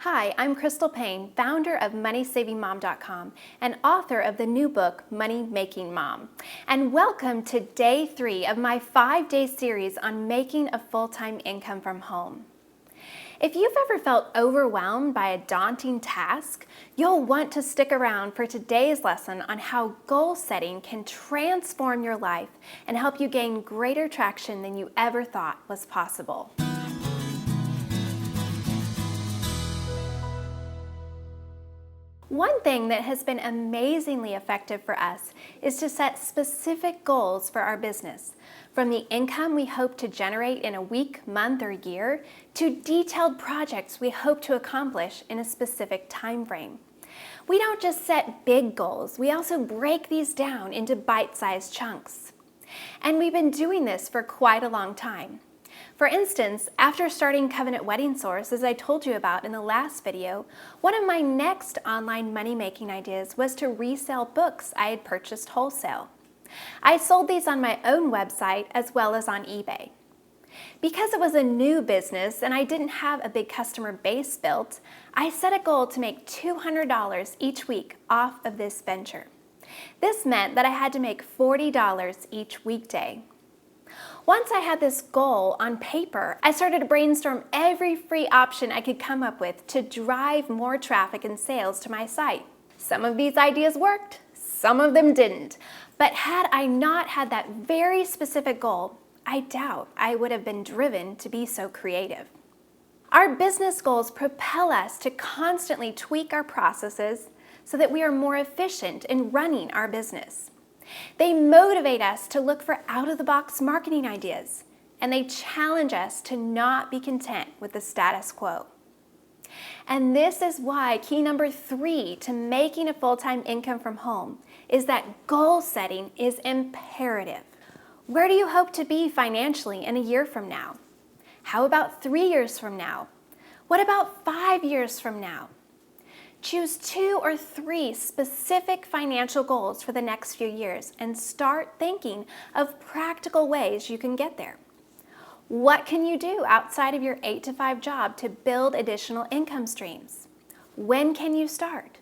Hi, I'm Crystal Payne, founder of MoneySavingMom.com and author of the new book, Money Making Mom. And welcome to day 3 of my 5-day series on making a full-time income from home. If you've ever felt overwhelmed by a daunting task, you'll want to stick around for today's lesson on how goal setting can transform your life and help you gain greater traction than you ever thought was possible. One thing that has been amazingly effective for us is to set specific goals for our business, from the income we hope to generate in a week, month, or year, to detailed projects we hope to accomplish in a specific time frame. We don't just set big goals, we also break these down into bite-sized chunks. And we've been doing this for quite a long time. For instance, after starting Covenant Wedding Source, as I told you about in the last video, one of my next online money-making ideas was to resell books I had purchased wholesale. I sold these on my own website as well as on eBay. Because it was a new business and I didn't have a big customer base built, I set a goal to make $200 each week off of this venture. This meant that I had to make $40 each weekday. Once I had this goal on paper, I started to brainstorm every free option I could come up with to drive more traffic and sales to my site. Some of these ideas worked, some of them didn't. But had I not had that very specific goal, I doubt I would have been driven to be so creative. Our business goals propel us to constantly tweak our processes so that we are more efficient in running our business. They motivate us to look for out-of-the-box marketing ideas, and they challenge us to not be content with the status quo. And this is why key number 3 to making a full-time income from home is that goal setting is imperative. Where do you hope to be financially in a year from now? How about 3 years from now? What about 5 years from now? Choose 2 or 3 specific financial goals for the next few years and start thinking of practical ways you can get there. What can you do outside of your 8-to-5 job to build additional income streams? When can you start?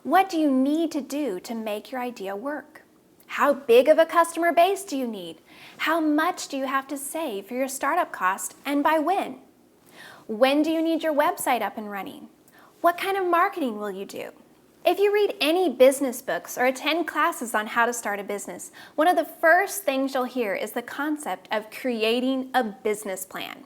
What do you need to do to make your idea work? How big of a customer base do you need? How much do you have to save for your startup cost and by when? When do you need your website up and running? What kind of marketing will you do? If you read any business books or attend classes on how to start a business, one of the first things you'll hear is the concept of creating a business plan.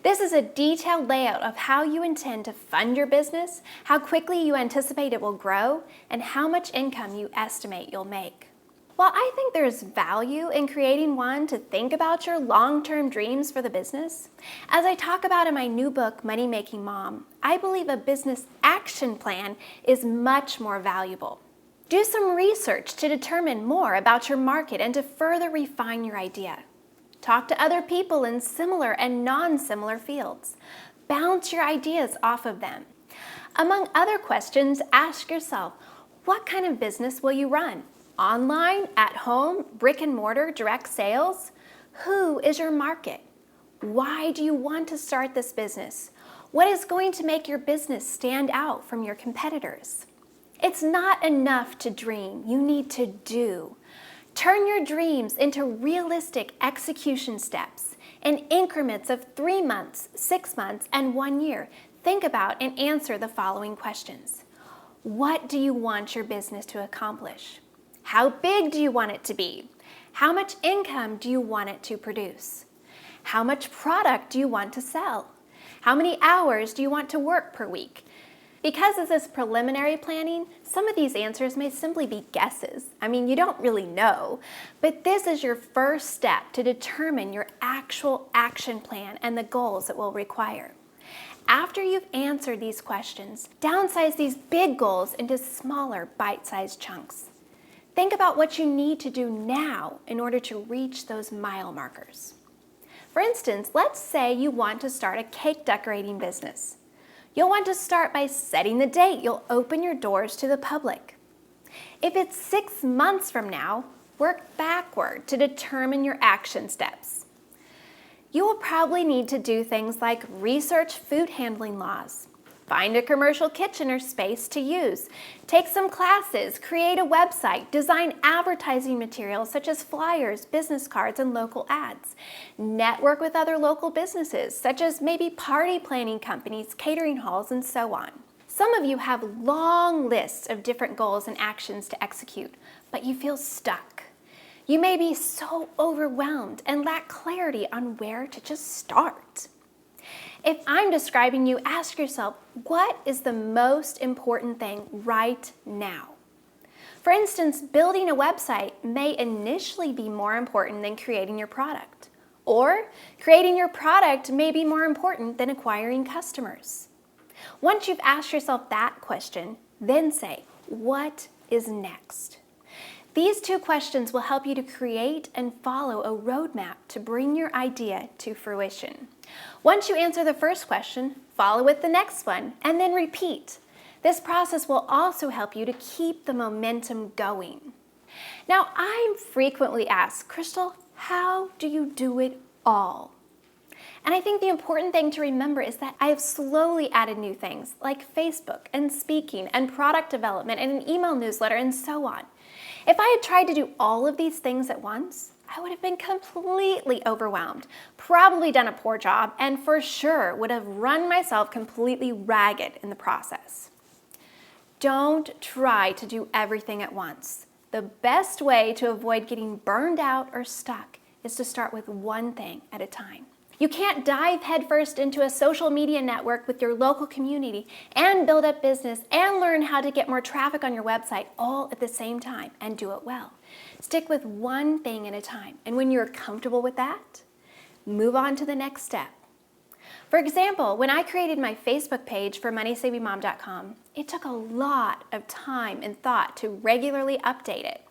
This is a detailed layout of how you intend to fund your business, how quickly you anticipate it will grow, and how much income you estimate you'll make. While I think there's value in creating one to think about your long-term dreams for the business, as I talk about in my new book, Money Making Mom, I believe a business action plan is much more valuable. Do some research to determine more about your market and to further refine your idea. Talk to other people in similar and non-similar fields. Bounce your ideas off of them. Among other questions, ask yourself, what kind of business will you run? Online, at home, brick and mortar, direct sales? Who is your market? Why do you want to start this business? What is going to make your business stand out from your competitors? It's not enough to dream, you need to do. Turn your dreams into realistic execution steps in increments of 3 months, 6 months, and 1 year. Think about and answer the following questions. What do you want your business to accomplish? How big do you want it to be? How much income do you want it to produce? How much product do you want to sell? How many hours do you want to work per week? Because this is preliminary planning, some of these answers may simply be guesses. I mean, you don't really know, but this is your first step to determine your actual action plan and the goals it will require. After you've answered these questions, downsize these big goals into smaller bite-sized chunks. Think about what you need to do now in order to reach those mile markers. For instance, let's say you want to start a cake decorating business. You'll want to start by setting the date you'll open your doors to the public. If it's 6 months from now, work backward to determine your action steps. You will probably need to do things like research food handling laws, Find a commercial kitchen or space to use. Take some classes, create a website, design advertising materials such as flyers, business cards, and local ads. Network with other local businesses, such as maybe party planning companies, catering halls, and so on. Some of you have long lists of different goals and actions to execute, but you feel stuck. You may be so overwhelmed and lack clarity on where to just start. If I'm describing you, ask yourself, what is the most important thing right now? For instance, building a website may initially be more important than creating your product. Or creating your product may be more important than acquiring customers. Once you've asked yourself that question, then say, what is next? These two questions will help you to create and follow a roadmap to bring your idea to fruition. Once you answer the first question, follow with the next one, and then repeat. This process will also help you to keep the momentum going. Now, I'm frequently asked, Crystal, how do you do it all? And I think the important thing to remember is that I have slowly added new things like Facebook and speaking and product development and an email newsletter and so on. If I had tried to do all of these things at once, I would have been completely overwhelmed, probably done a poor job, and for sure would have run myself completely ragged in the process. Don't try to do everything at once. The best way to avoid getting burned out or stuck is to start with one thing at a time. You can't dive headfirst into a social media network with your local community and build up business and learn how to get more traffic on your website all at the same time and do it well. Stick with one thing at a time, and when you're comfortable with that, move on to the next step. For example, when I created my Facebook page for MoneySavingMom.com, it took a lot of time and thought to regularly update it.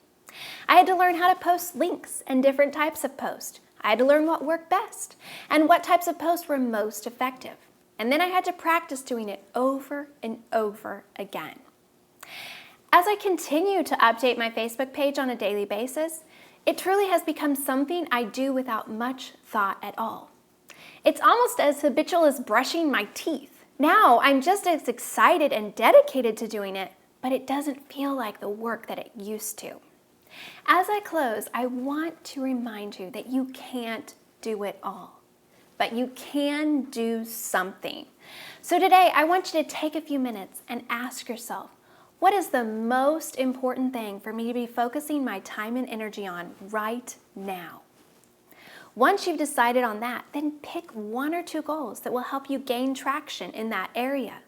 I had to learn how to post links and different types of posts. I had to learn what worked best and what types of posts were most effective. And then I had to practice doing it over and over again. As I continue to update my Facebook page on a daily basis, it truly has become something I do without much thought at all. It's almost as habitual as brushing my teeth. Now I'm just as excited and dedicated to doing it, but it doesn't feel like the work that it used to. As I close, I want to remind you that you can't do it all, but you can do something. So today, I want you to take a few minutes and ask yourself, what is the most important thing for me to be focusing my time and energy on right now? Once you've decided on that, then pick one or two goals that will help you gain traction in that area.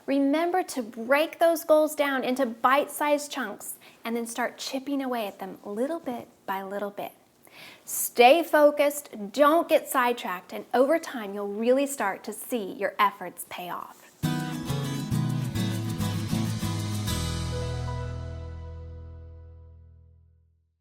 Remember to break those goals down into bite-sized chunks and then start chipping away at them little bit by little bit. Stay focused, don't get sidetracked, and over time you'll really start to see your efforts pay off.